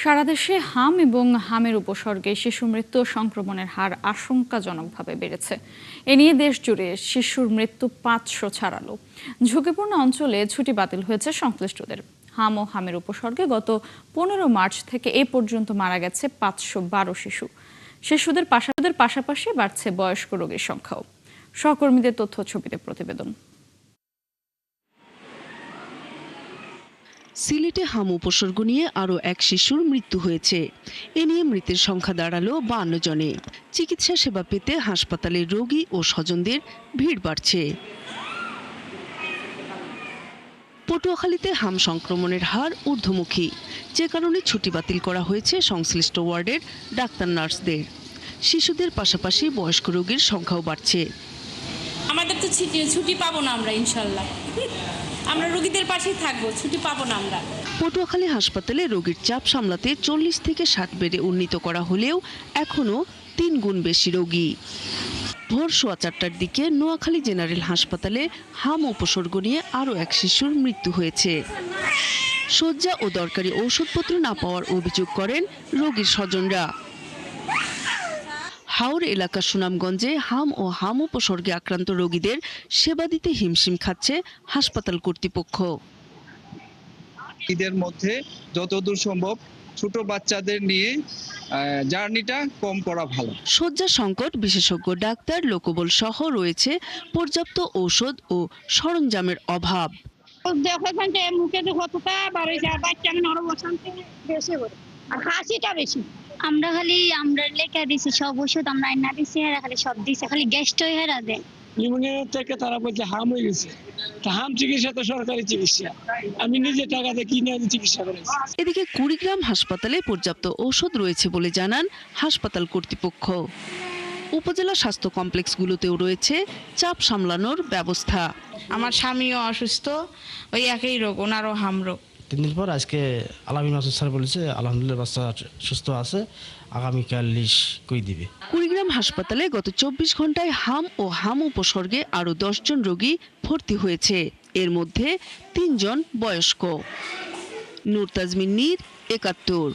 সারা দেশে হাম এবং হামের উপসর্গে শিশু মৃত্যু ও সংক্রমণের হার আশঙ্কাজনকভাবে বেড়েছে। এ নিয়ে দেশ জুড়ে শিশুর মৃত্যু 500 ছাড়ালো। ঝুঁকিপূর্ণ অঞ্চলে ছুটি বাতিল হয়েছে সংশ্লিষ্টদের। হাম ও হামের উপসর্গে গত 15 মার্চ থেকে এ পর্যন্ত মারা গেছে 512 শিশু। শিশুদের পাশাপাশি বাড়ছে বয়স্ক রোগীর সংখ্যাও। সহকর্মীদের তথ্য ছবিতে প্রতিবেদন। সিলেটে হাম উপসর্গ নিয়ে আরও এক শিশুর মৃত্যু হয়েছে। এ নিয়ে মৃতের সংখ্যা দাঁড়ালো 52 জনে। চিকিৎসা সেবা পেতে হাসপাতালে রোগী ও স্বজনদের ভিড় বাড়ছে। পটুয়াখালীতে হাম সংক্রমণের হার ঊর্ধ্বমুখী, যে কারণে ছুটি বাতিল করা হয়েছে সংশ্লিষ্ট ওয়ার্ডের ডাক্তার নার্সদের। শিশুদের পাশাপাশি বয়স্ক রোগীর সংখ্যাও বাড়ছে। আমাদের তো ছুটি পাবো না আমরা, ইনশাল্লাহ আমরা রোগীদের পাশেই থাকবো, ছুটি পাবো না আমরা। পটুয়াখালী হাসপাতালে রোগীর চাপ সামলাতে 40 থেকে 60 বেডে উন্নীত করা হলেও এখনও 3 গুণ বেশি রোগী। ভোর 4:15টার দিকে নোয়াখালী জেনারেল হাসপাতালে হাম উপসর্গ নিয়ে আরও এক শিশুর মৃত্যু হয়েছে। শয্যা ও দরকারি ঔষধপত্র না পাওয়ার অভিযোগ করেন রোগীর স্বজনরা। হাওর এলাকা সুনামগঞ্জে হাম ও হাম উপসর্গে আক্রান্ত রোগীদের সেবা দিতে হিমশিম খাচ্ছে হাসপাতাল কর্তৃপক্ষ। ঈদের মধ্যে যতদূর সম্ভব ছোট বাচ্চাদের নিয়ে জার্নিটা কম করা ভালো। শয্যা সংকট, বিশেষজ্ঞ ডাক্তার, লোকবল সহ রয়েছে পর্যাপ্ত ঔষধ ও সরঞ্জামের অভাব। মুখে কতটা বাড়াইছে, বাচ্চা বেশি করে আর হাসিটা বেশি। আমরা লেখা দিছি সব ওষুধ, আমরা আইনা দিছি, হেরা খালি সব দিছে, খালি গ্যাসটাই হেরা দেয়। নিউমোনিয়া থেকে তারা বলছে হাম হয়ে গেছে। হাম চিকিৎসা তো সরকারি চিকিৎসা, আমি নিজে টাকা দিয়ে কিনে চিকিৎসা করেছি। এদিকে কুড়িগ্রাম হাসপাতালে পর্যাপ্ত ঔষধ রয়েছে বলে জানান হাসপাতাল কর্তৃপক্ষ। উপজেলা স্বাস্থ্য কমপ্লেক্সগুলোতেও রয়েছে চাপ সামলানোর ব্যবস্থা। আমার স্বামীও অসুস্থ, ওই একই রোগ, ওনারও হাম রোগ। 3 দিন পর আজকে আলামিন মাসুদ স্যার বলেছে আলহামদুলিল্লাহ বাচ্চা সুস্থ আছে, আগামীকাল লিশ কই দিবে। কুড়িগ্রাম হাসপাতালে গত 24 ঘন্টায় হাম ও হাম উপসর্গে আরও 10 জন রোগী ভর্তি হয়েছে। এর মধ্যে 3 জন বয়স্ক। নূর তাজমিন নীর, 71।